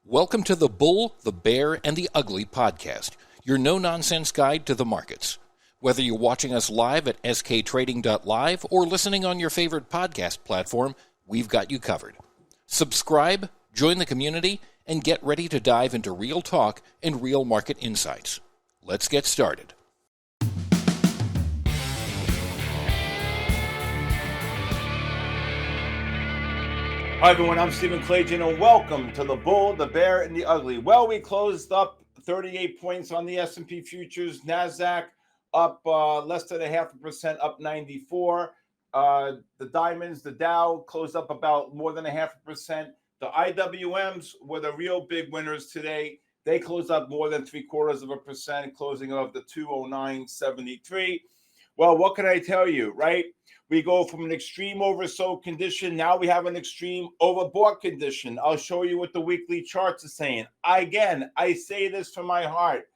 Welcome to the Bull, the Bear, and the Ugly podcast, your no-nonsense guide to the markets. Whether you're watching us live at sktrading.live or listening on your favorite podcast platform, we've got you covered. Subscribe, join the community, and get ready to dive into real talk and real market insights. Let's get started. Hi everyone, I'm Stephen Kalayjian and welcome to the Bull, the Bear, and the Ugly. Well, we closed up 38 points on the S&P futures. NASDAQ up less than 0.5%, up 94. The diamonds, the Dow closed up about more than 0.5%. The IWMs were the real big winners today. They closed up more than 0.75%, closing off the 209.73. Well, what can I tell you, right? We go from an extreme oversold condition. Now we have an extreme overbought condition. I'll show you what the weekly charts are saying. I say this from my heart.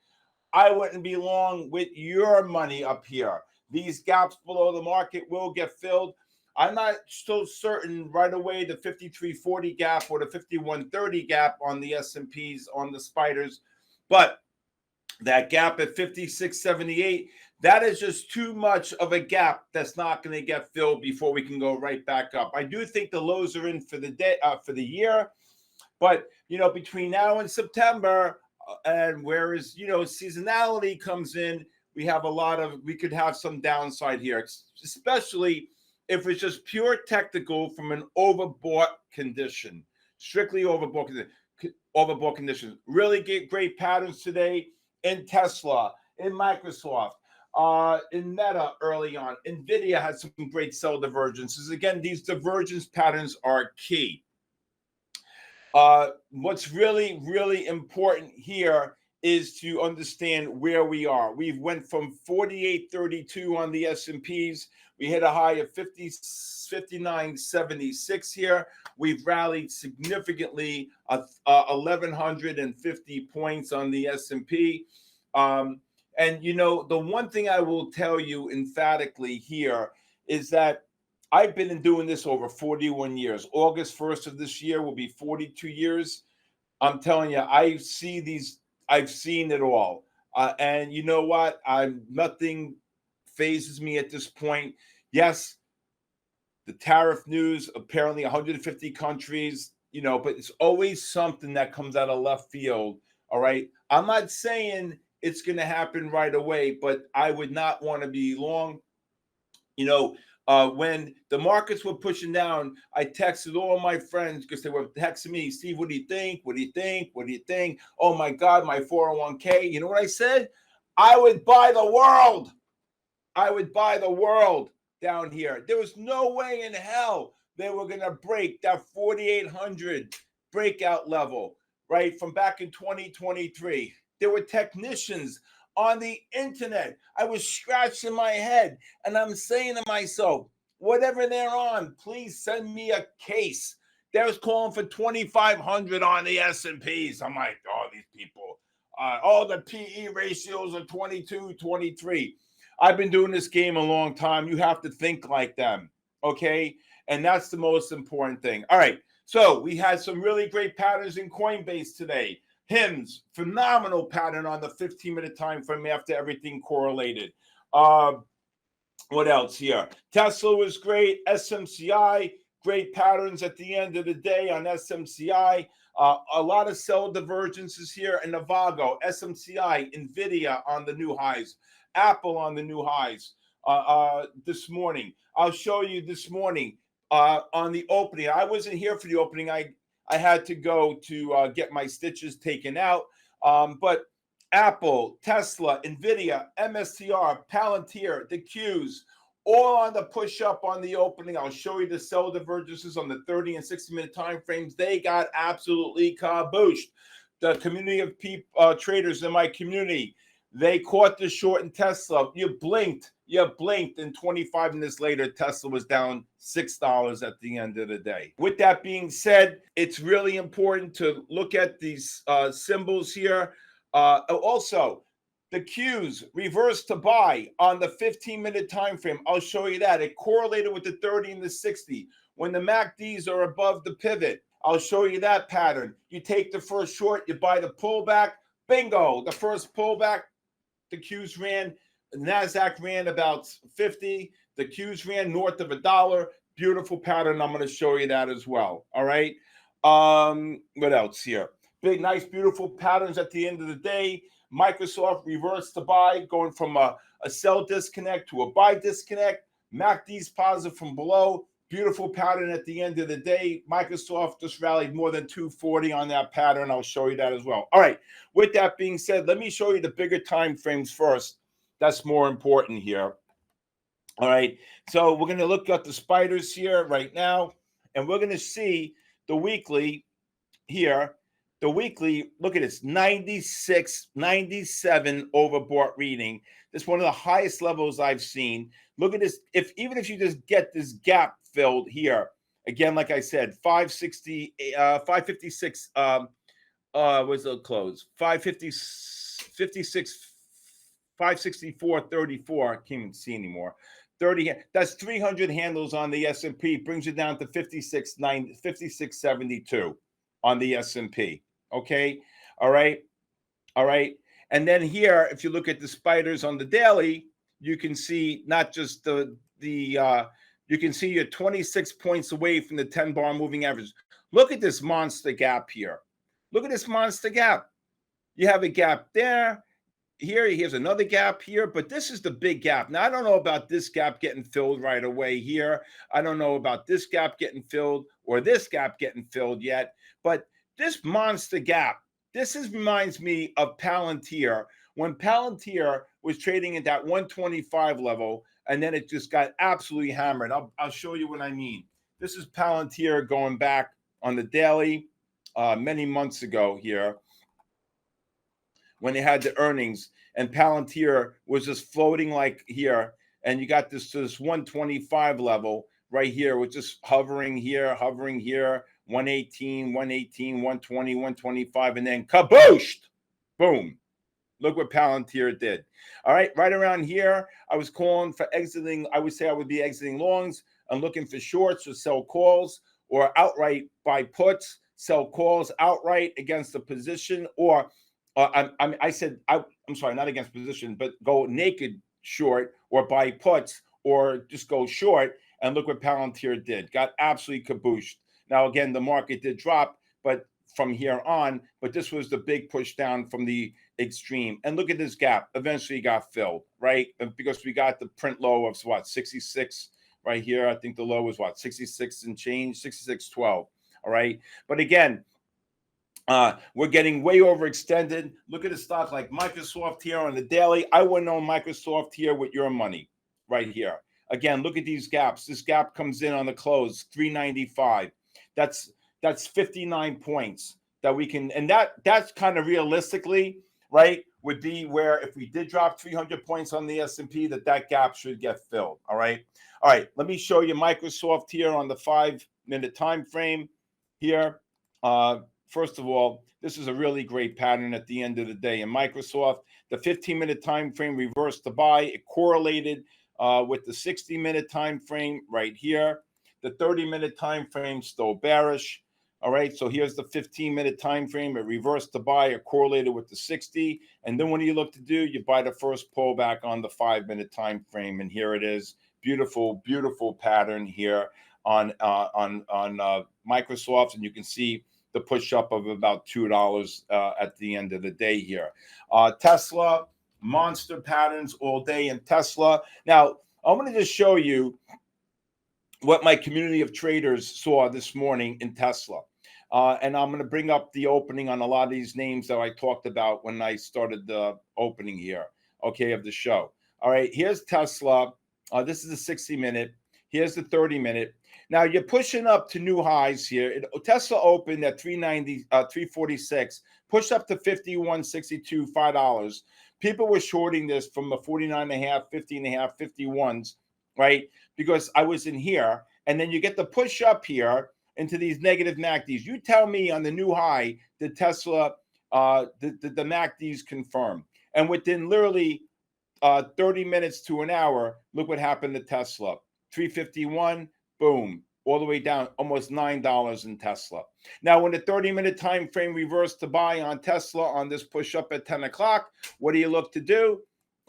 I wouldn't be long with your money up here. These gaps below the market will get filled. I'm not so certain right away the 53.40 gap or the 51.30 gap on the S&Ps, on the spiders, but that gap at 56.78, that is just too much of a gap that's not going to get filled before we can go right back up. I do think the lows are in for the day, for the year, but between now and September, and whereas seasonality comes in, we could have some downside here, especially if it's just pure technical from an overbought condition, strictly overbought conditions. Really great patterns today in Tesla, in Microsoft. In Meta early on, NVIDIA had some great sell divergences. Again, these divergence patterns are key. What's really, really important here is to understand where we are. We went from 48.32 on the S&Ps. We hit a high of 59.76 here. We've rallied significantly, 1,150 points on the S&P. And the one thing I will tell you emphatically here is that I've been doing this over 41 years. August 1st of this year will be 42 years. I'm telling you, I've seen it all. And you know what? Nothing phases me at this point. Yes, the tariff news, apparently 150 countries, but it's always something that comes out of left field. All right. I'm not saying it's going to happen right away, but I would not want to be long. When the markets were pushing down, I texted all my friends because they were texting me, Steve, what do you think? What do you think? What do you think? Oh my God, my 401k. You know what I said? I would buy the world. I would buy the world down here. There was no way in hell they were going to break that 4,800 breakout level, right, from back in 2023. There were technicians on the internet. I was scratching my head and I'm saying to myself, whatever they're on, please send me a case. They was calling for 2,500 on the S&Ps. I'm like, oh, these people, the PE ratios are 22, 23. I've been doing this game a long time. You have to think like them, okay? And that's the most important thing. All right, so we had some really great patterns in Coinbase today. HIMS, phenomenal pattern on the 15-minute time frame after everything correlated. What else here? Tesla was great. SMCI, great patterns at the end of the day on SMCI. A lot of sell divergences here in Navago, SMCI, NVIDIA on the new highs, Apple on the new highs this morning. I'll show you this morning on the opening. I wasn't here for the opening. I had to go to get my stitches taken out. But Apple, Tesla, NVIDIA, MSTR, Palantir, the Qs, all on the push up on the opening. I'll show you the sell divergences on the 30 and 60-minute time frames. They got absolutely kabooshed. The community of traders in my community, they caught the short in Tesla. You blinked, and 25 minutes later, Tesla was down $6 at the end of the day. With that being said, it's really important to look at these symbols here. Also, the Qs reversed to buy on the 15-minute time frame. I'll show you that. It correlated with the 30 and the 60. When the MACDs are above the pivot, I'll show you that pattern. You take the first short, you buy the pullback, bingo. The first pullback, the Qs ran, the NASDAQ ran about 50. The Qs ran north of $1. Beautiful pattern. I'm going to show you that as well. All right. What else here? Big, nice, beautiful patterns at the end of the day. Microsoft reversed the buy, going from a sell disconnect to a buy disconnect. MACD's positive from below. Beautiful pattern at the end of the day. Microsoft just rallied more than 240 on that pattern. I'll show you that as well. All right. With that being said, let me show you the bigger time frames first. That's more important here. All right. So we're going to look at the spiders here right now, and we're going to see the weekly here. The weekly, look at this, 96, 97 overbought reading. This is one of the highest levels I've seen. Look at this. Even if you just get this gap filled here, again, like I said, 560, 556, what's the close? 556, 564.34. I can't even see anymore. 30. That's 300 handles on the S&P. Brings it down to 56.72 on the S&P. Okay. All right. All right. And then here, if you look at the spiders on the daily, you can see not just you can see you're 26 points away from the 10-bar moving average. Look at this monster gap here. Look at this monster gap. You have a gap there. Here's another gap here, but this is the big gap. Now, I don't know about this gap getting filled right away here. I don't know about this gap getting filled or this gap getting filled yet, but this monster gap, reminds me of Palantir. When Palantir was trading at that 125 level, and then it just got absolutely hammered. I'll show you what I mean. This is Palantir going back on the daily many months ago here when they had the earnings, and Palantir was just floating like here, and you got this 125 level right here, which is hovering here, 118, 120, 125, and then kabooshed, boom. Look what Palantir did. All right, right around here, I was calling for exiting. I would say I would be exiting longs. I'm looking for shorts or sell calls, or outright buy puts, sell calls outright against the position, or I said, I'm sorry, not against position, but go naked short or buy puts or just go short. And look what Palantir did. Got absolutely kabooshed. Now, again, the market did drop, but from here on, but this was the big push down from the extreme. And look at this gap. Eventually got filled, right? Because we got the print low of what, 66 right here. I think the low was what, 66 and change, 66.12. All right. But again, we're getting way overextended. Look at a stock like Microsoft here on the daily. I wouldn't own Microsoft here with your money right here. Again, look at these gaps. This gap comes in on the close, 395. That's 59 points that we can, and that's kind of realistically, right, would be where if we did drop 300 points on the S&P, that gap should get filled. All right. All right. Let me show you Microsoft here on the 5-minute time frame here. First of all, this is a really great pattern at the end of the day. In Microsoft, the 15-minute time frame reversed the buy. It correlated with the 60-minute time frame right here. The 30-minute time frame still bearish. All right, so here's the 15-minute time frame. It reversed the buy. It correlated with the 60. And then what do you look to do? You buy the first pullback on the 5-minute time frame. And here it is. Beautiful, beautiful pattern here on Microsoft. And you can see the push up of about $2 at the end of the day here. Tesla, monster patterns all day in Tesla. Now, I'm going to just show you what my community of traders saw this morning in Tesla. And I'm going to bring up the opening on a lot of these names that I talked about when I started the opening here, okay, of the show. All right, here's Tesla. This is the 60-minute. Here's the 30-minute. Now you're pushing up to new highs here. Tesla opened at 346, pushed up to 51.62, $5. People were shorting this from the 49.5, 50.5, 51s, right? Because I was in here, and then you get the push up here into these negative MACDs. You tell me on the new high, the Tesla, the MACDs confirm, and within literally 30 minutes to an hour, look what happened to Tesla. 351. Boom, all the way down, almost $9 in Tesla. Now, when the 30-minute time frame reversed to buy on Tesla on this push up at 10 o'clock, what do you look to do?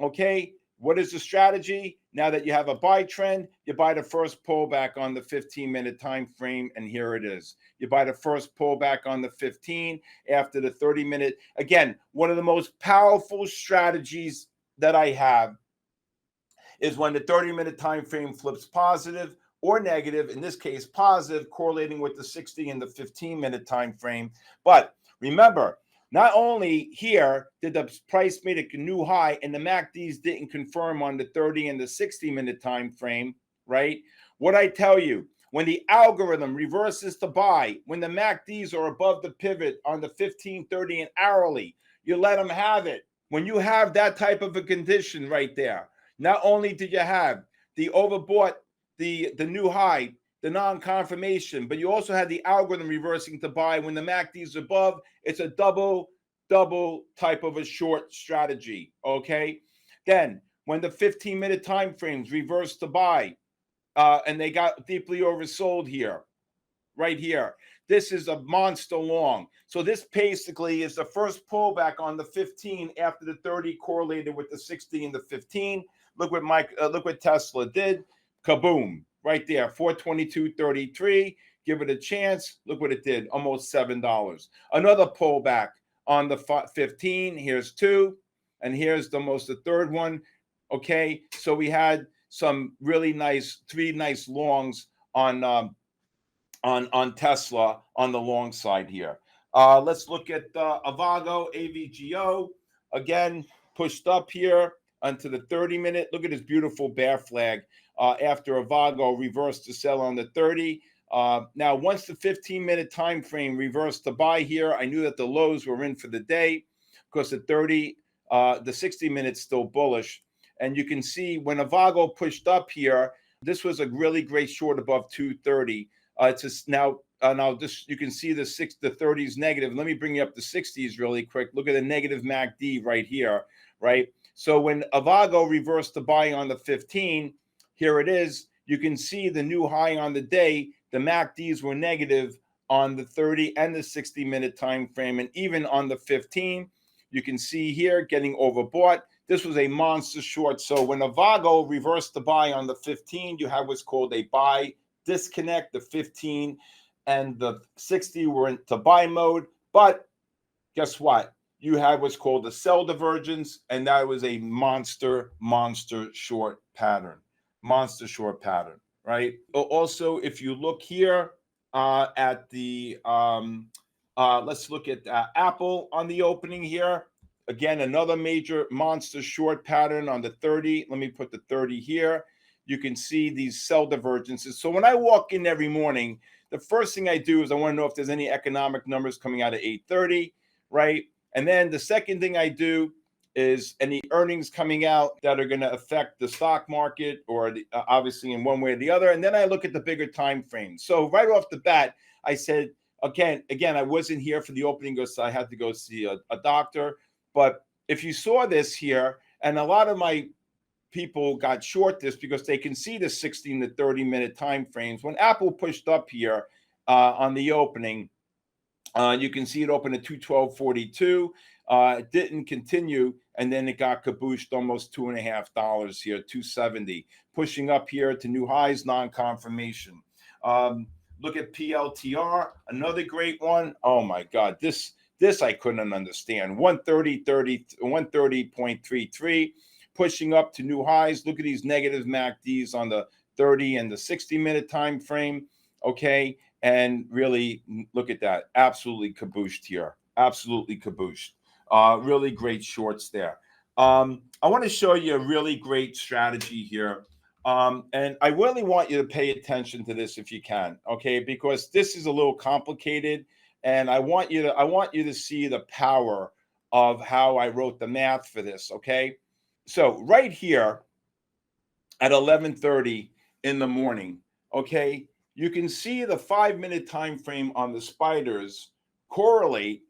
Okay, what is the strategy? Now that you have a buy trend, you buy the first pullback on the 15-minute time frame, and here it is. You buy the first pullback on the 15 after the 30-minute. Again, one of the most powerful strategies that I have is when the 30-minute time frame flips positive or negative, in this case positive, correlating with the 60 and the 15-minute time frame. But remember, not only here did the price make a new high and the MACDs didn't confirm on the 30 and the 60-minute time frame, right? What I tell you, when the algorithm reverses to buy, when the MACDs are above the pivot on the 15, 30, and hourly, you let them have it. When you have that type of a condition right there, not only did you have the overbought, the new high, the non-confirmation, but you also had the algorithm reversing to buy. When the MACD is above, it's a double type of a short strategy, okay? Then, when the 15-minute time frames reverse to buy, and they got deeply oversold here, right here, this is a monster long. So this basically is the first pullback on the 15 after the 30 correlated with the 60 and the 15. Look what Tesla did. Kaboom. Right there, 422.33. Give it a chance. Look what it did, almost $7. Another pullback on the 15. Here's two, and here's the third one. Okay, so we had some really nice, three nice longs on Tesla on the long side here. Let's look at Avago, AVGO. Again, pushed up here onto the 30-minute. Look at this beautiful bear flag. After Avago reversed to sell on the 30. Now, once the 15-minute time frame reversed to buy here, I knew that the lows were in for the day because the 60 minutes still bullish. And you can see when Avago pushed up here, this was a really great short above 230. It's just now you can see the 30s negative. Let me bring you up the 60s really quick. Look at the negative MACD right here, right? So when Avago reversed to buy on the 15, here it is. You can see the new high on the day. The MACDs were negative on the 30 and the 60-minute time frame, and even on the 15. You can see here getting overbought. This was a monster short. So when Avago reversed to buy on the 15, you have what's called a buy disconnect. The 15 and the 60 were into buy mode. But guess what? You had what's called a sell divergence, and that was a monster short pattern. Monster short pattern, right? Also, if you look here at the, let's look at Apple on the opening here. Again, another major monster short pattern on the 30. Let me put the 30 here. You can see these sell divergences. So when I walk in every morning, the first thing I do is I want to know if there's any economic numbers coming out of 8:30, right? And then the second thing I do is any earnings coming out that are going to affect the stock market or obviously in one way or the other. And then I look at the bigger time frame. So right off the bat, I said, again, I wasn't here for the opening because I had to go see a doctor. But if you saw this here, and a lot of my people got short this because they can see the 16 to 30-minute time frames. When Apple pushed up here on the opening, you can see it open at 212.42. It didn't continue, and then it got cabooshed almost $2.50 here, 270, pushing up here to new highs, non-confirmation. Look at PLTR, another great one. Oh my God, this I couldn't understand. 130.33, pushing up to new highs. Look at these negative MACDs on the 30 and the 60-minute time frame. Okay. And really look at that. Absolutely cabooshed here. Absolutely cabooshed. Really great shorts there. I want to show you a really great strategy here. And I really want you to pay attention to this if you can, okay? Because this is a little complicated, and I want you to see the power of how I wrote the math for this, okay? So right here at 11:30 in the morning, okay, you can see the 5-minute time frame on the spiders correlate,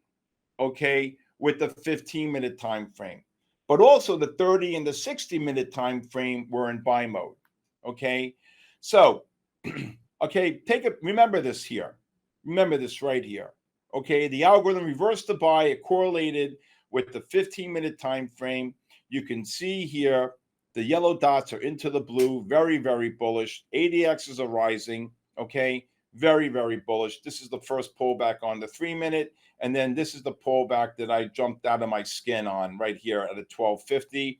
okay, with the 15-minute time frame. But also the 30 and the 60-minute time frame were in buy mode, okay? So Okay, remember this here. Remember this right here. Okay, the algorithm reversed the buy. It correlated with the 15-minute time frame. You can see here the yellow dots are into the blue. Very, very bullish. ADXs are rising. Okay, very, very bullish. This is the first pullback on the 3-minute. And then this is the pullback that I jumped out of my skin on right here at a 12:50,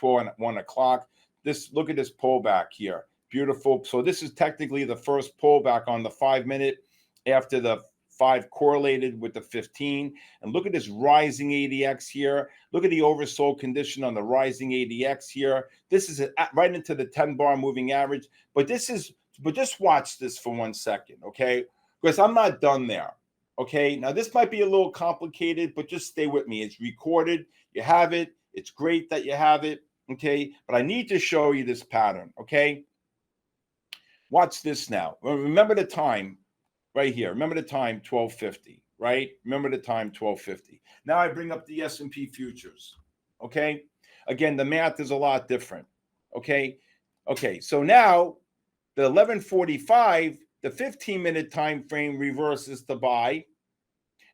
1 o'clock. Look at this pullback here. Beautiful. So this is technically the first pullback on the 5-minute after the 5 correlated with the 15. And look at this rising ADX here. Look at the oversold condition on the rising ADX here. This is right into the 10-bar moving average. But just watch this for 1 second, okay? Because I'm not done there, okay? Now, this might be a little complicated, but just stay with me. It's recorded. You have it. It's great that you have it, okay? But I need to show you this pattern, okay? Watch this now. Remember the time right here. Remember the time, 12:50, right? Remember the time, 12:50. Now I bring up the S&P futures, okay? Again, the math is a lot different, okay? Okay, so now the 11:45, the 15-minute time frame reverses the buy.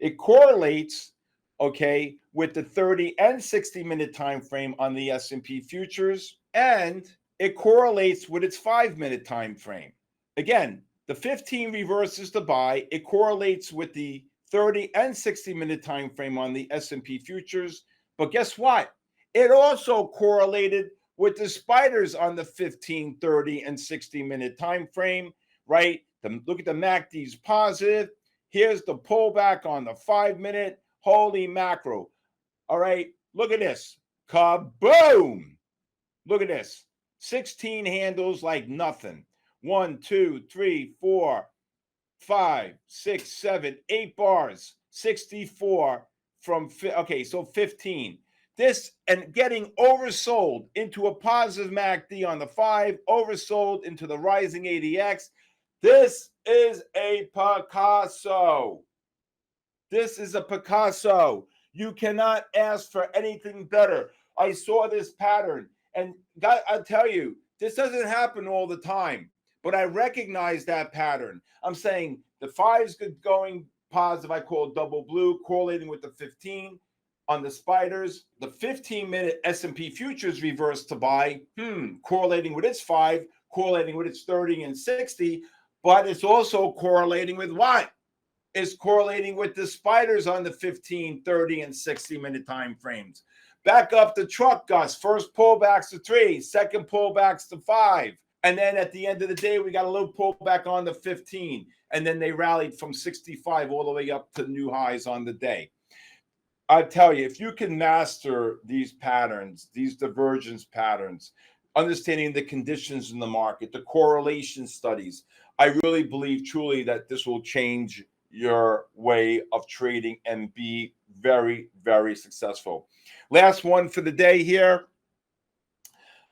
It correlates, okay, with the 30 and 60-minute time frame on the S&P futures, and it correlates with its 5-minute time frame. Again, the 15 reverses the buy. It correlates with the 30 and 60-minute time frame on the S&P futures. But guess what? It also correlated with the spiders on the 15, 30, and 60-minute time frame, right? Look at the MACD's positive. Here's the pullback on the 5-minute. Holy mackerel. All right, look at this. Kaboom! Look at this. 16 handles like nothing. 1, 2, 3, 4, 5, 6, 7, 8 bars. 64 from, okay, so 15. This and getting oversold into a positive MACD on the 5, oversold into the rising ADX. This is a Picasso. This is a Picasso. You cannot ask for anything better. I saw this pattern, and I'll tell you, this doesn't happen all the time, but I recognize that pattern. I'm saying the 5's going positive. I call it double blue, correlating with the 15 on the spiders. The 15-minute S&P futures reversed to buy, correlating with its 5, correlating with its 30 and 60, but it's also correlating with what? It's correlating with the spiders on the 15, 30, and 60-minute time frames. Back up the truck, Gus. First pullbacks to 3, second pullbacks to 5. And then at the end of the day, we got a little pullback on the 15. And then they rallied from 65 all the way up to new highs on the day. I tell you, if you can master these patterns, these divergence patterns, understanding the conditions in the market, the correlation studies, I really believe truly that this will change your way of trading and be very, very successful. Last one for the day here.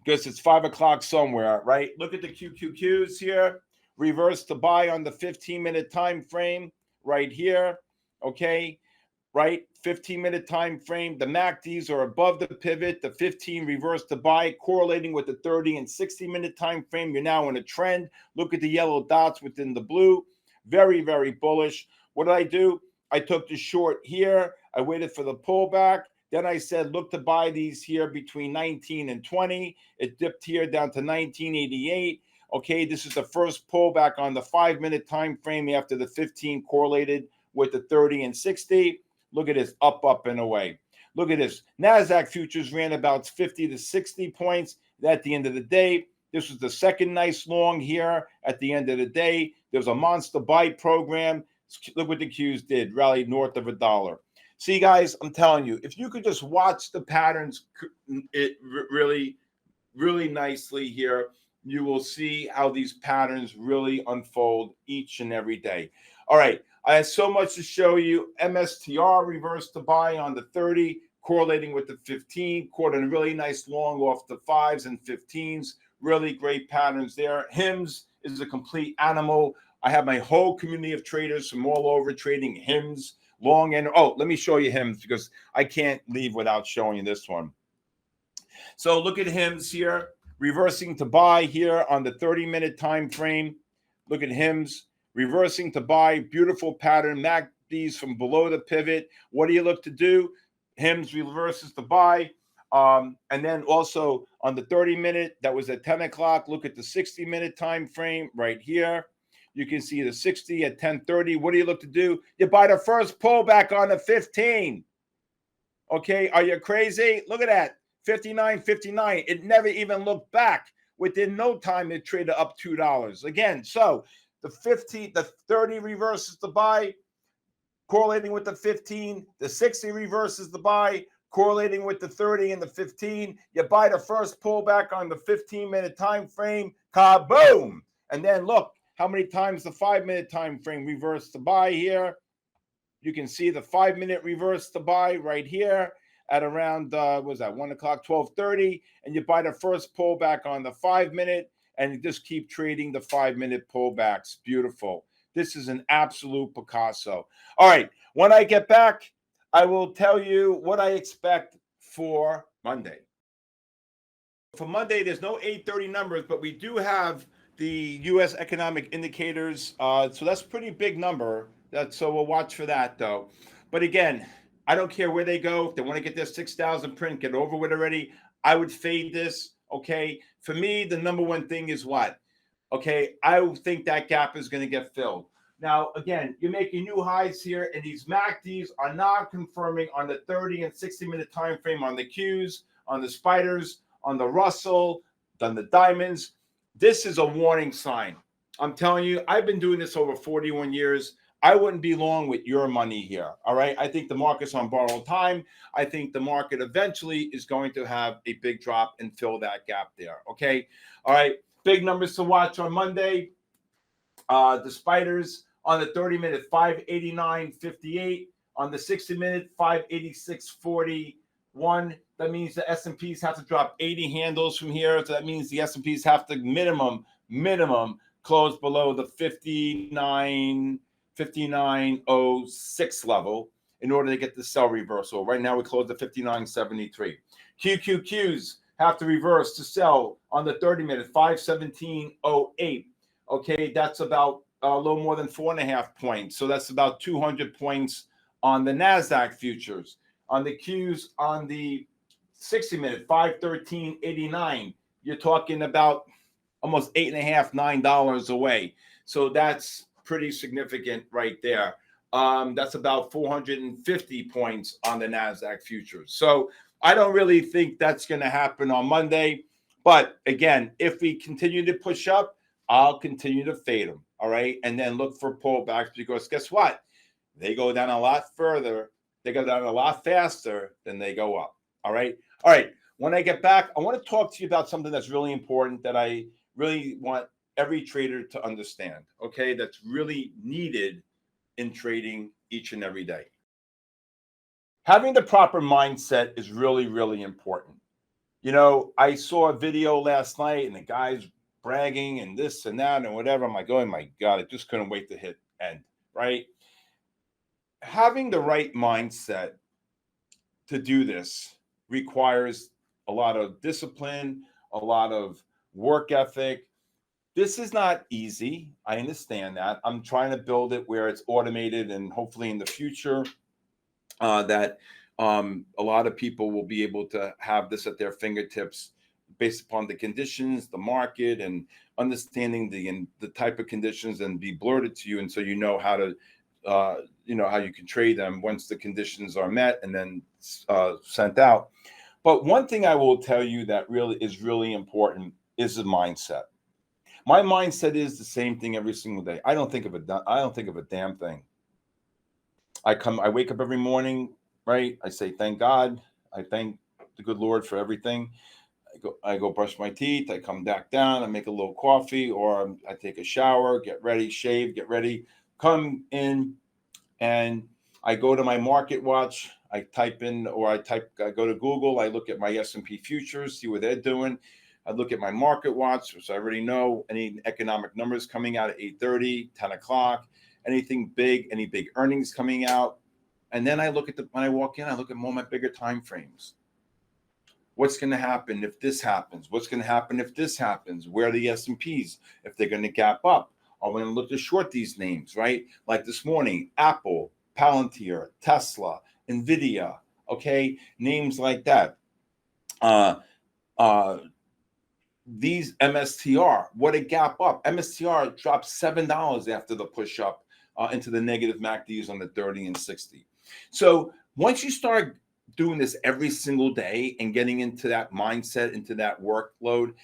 Guess it's 5 o'clock somewhere, right? Look at the QQQs here. Reverse to buy on the 15-minute time frame right here. Okay, right? 15-minute time frame. The MACDs are above the pivot. The 15 reverse to buy, correlating with the 30 and 60-minute time frame. You're now in a trend. Look at the yellow dots within the blue. Very, very bullish. What did I do? I took the short here. I waited for the pullback. Then I said, look to buy these here between 19 and 20. It dipped here down to 1988. Okay, this is the first pullback on the 5-minute time frame after the 15 correlated with the 30 and 60. Look at this, up, up, and away. Look at this. NASDAQ futures ran about 50 to 60 points at the end of the day. This was the second nice long here at the end of the day. There was a monster buy program. Look what the Qs did, rallied north of $1. See, guys, I'm telling you, if you could just watch the patterns really, really nicely here, you will see how these patterns really unfold each and every day. All right, I have so much to show you. MSTR reversed to buy on the 30, correlating with the 15, caught a really nice long off the 5s and 15s. Really great patterns there. HIMS is a complete animal. I have my whole community of traders from all over trading HIMS. Long and let me show you HIMS because I can't leave without showing you this one. So look at HIMS here, reversing to buy here on the 30-minute time frame. Look at HIMS reversing to buy. Beautiful pattern. MACDs from below the pivot. What do you look to do? HIMS reverses to buy. And then also on the 30-minute, that was at 10 o'clock. Look at the 60-minute time frame right here. You can see the 60 at 10:30. What do you look to do? You buy the first pullback on the 15. Okay, are you crazy? Look at that, 59.59. It never even looked back. Within no time, it traded up $2. Again, so the 30 reverses the buy, correlating with the 15. The 60 reverses the buy, correlating with the 30 and the 15. You buy the first pullback on the 15-minute time frame, kaboom! And then look how many times the 5-minute time frame reversed the buy here. You can see the 5-minute reverse to buy right here at around, 1 o'clock, 12:30. And you buy the first pullback on the 5-minute, and you just keep trading the 5-minute pullbacks. Beautiful. This is an absolute Picasso. All right. When I get back, I will tell you what I expect for Monday. For Monday, there's no 8:30 numbers, but we do have the U.S. economic indicators. So that's a pretty big number. So we'll watch for that, though. But again, I don't care where they go. If they want to get their 6,000 print, get over with already. I would fade this, okay? For me, the number one thing is what? Okay, I think that gap is going to get filled. Now, again, you're making new highs here, and these MACDs are not confirming on the 30 and 60-minute time frame on the Qs, on the spiders, on the Russell, on the diamonds. This is a warning sign. I'm telling you, I've been doing this over 41 years. I wouldn't be long with your money here, all right? I think the market's on borrowed time. I think the market eventually is going to have a big drop and fill that gap there, okay? All right, big numbers to watch on Monday. The spiders on the 30-minute, 589.58. On the 60-minute, 586.41. That means the S&Ps have to drop 80 handles from here. So that means the S&Ps have to minimum close below the 59.06 level in order to get the sell reversal. Right now we close at 59.73. QQQs have to reverse to sell on the 30-minute, 517.08. Okay, that's about a little more than 4.5 points. So that's about 200 points on the NASDAQ futures. On the Qs, on the 60-minute, 513.89, you're talking about almost $8.5, $9 away. So that's pretty significant right there. That's about 450 points on the NASDAQ futures. So I don't really think that's going to happen on Monday. But again, if we continue to push up, I'll continue to fade them. All right. And then look for pullbacks, because guess what? They go down a lot further. They go down a lot faster than they go up. All right. All right. When I get back, I want to talk to you about something that's really important that I really want every trader to understand. Okay. That's really needed in trading each and every day. Having the proper mindset is really, really important. You know, I saw a video last night and the guy's bragging and this and that and whatever. I'm like, oh my God, I just couldn't wait to hit end, right? Having the right mindset to do this requires a lot of discipline, a lot of work ethic. This is not easy. I understand that. I'm trying to build it where it's automated, and hopefully in the future that a lot of people will be able to have this at their fingertips based upon the conditions, the market, and understanding the type of conditions, and be blurted to you. And so you know how to, how you can trade them once the conditions are met and then sent out. But one thing I will tell you that really is really important is the mindset. My mindset is the same thing every single day. I don't think of a damn thing. I wake up every morning, right? I say, thank God. I thank the good Lord for everything. I go brush my teeth. I come back down. I make a little coffee, or I take a shower, get ready, shave, get ready, come in, and I go to my market watch. I go to Google. I look at my S&P futures, see what they're doing. I look at my market watch, which I already know any economic numbers coming out at 8:30, 10 o'clock, anything big, any big earnings coming out. And then I look at when I walk in, I look at more of my bigger time frames. What's going to happen if this happens? What's going to happen if this happens? Where are the S&Ps? If they're going to gap up, Are we going to look to short these names, right? Like this morning, Apple, Palantir, Tesla, NVIDIA, okay? Names like that. These MSTR, what a gap up. MSTR dropped $7 after the push up into the negative MACDs on the 30 and 60. So once you start doing this every single day and getting into that mindset, into that workload,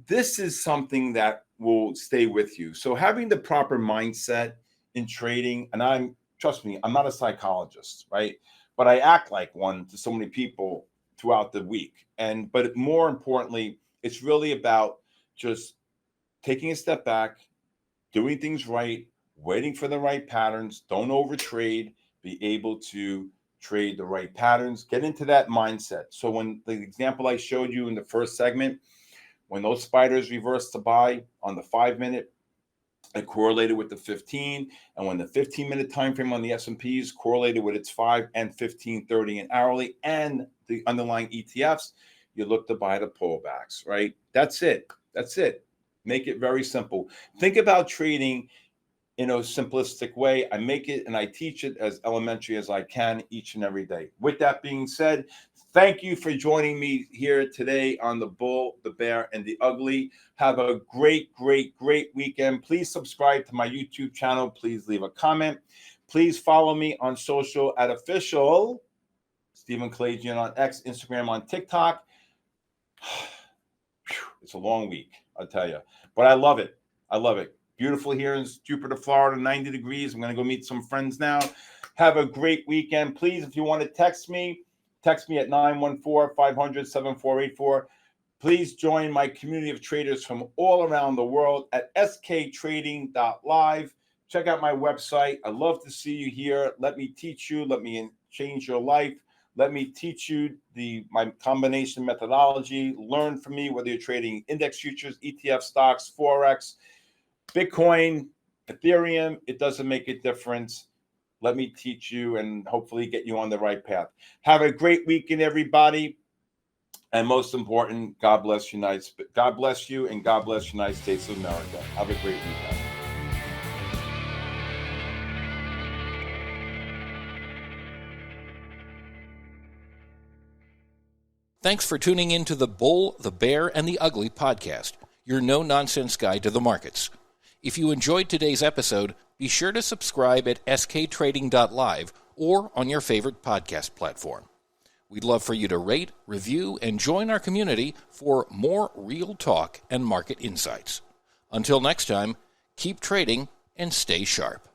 this is something that will stay with you. So having the proper mindset in trading, and trust me, I'm not a psychologist, right? But I act like one to so many people throughout the week. But more importantly, it's really about just taking a step back, doing things right, waiting for the right patterns, don't overtrade, be able to trade the right patterns, get into that mindset. So when the example I showed you in the first segment, when those spiders reversed to buy on the 5-minute, it correlated with the 15, and when the 15-minute time frame on the S&Ps correlated with its 5 and 15, 30 and hourly and the underlying ETFs, you look to buy the pullbacks, right? That's it. Make it very simple. Think about trading in a simplistic way. I make it and I teach it as elementary as I can each and every day. With that being said, thank you for joining me here today on The Bull, the Bear, and the Ugly. Have a great weekend. Please subscribe to my YouTube channel. Please leave a comment. Please follow me on social at official Stephen Kalayjian on X, Instagram, on TikTok. It's a long week, I'll tell you. But I love it. Beautiful here in Jupiter, Florida, 90 degrees. I'm going to go meet some friends now. Have a great weekend. Please, if you want to text me at 914-500-7484. Please join my community of traders from all around the world at sktrading.live. Check out my website. I'd love to see you here. Let me teach you. Let me change your life. Let me teach you my combination methodology. Learn from me, whether you're trading index futures, ETF stocks, forex, Bitcoin, Ethereum. It doesn't make a difference. Let me teach you and hopefully get you on the right path. Have a great weekend, everybody. And most important, God bless you, and God bless the United States of America. Have a great weekend. Thanks for tuning in to the Bull, the Bear, and the Ugly podcast, your no-nonsense guide to the markets. If you enjoyed today's episode, be sure to subscribe at sktrading.live or on your favorite podcast platform. We'd love for you to rate, review, and join our community for more real talk and market insights. Until next time, keep trading and stay sharp.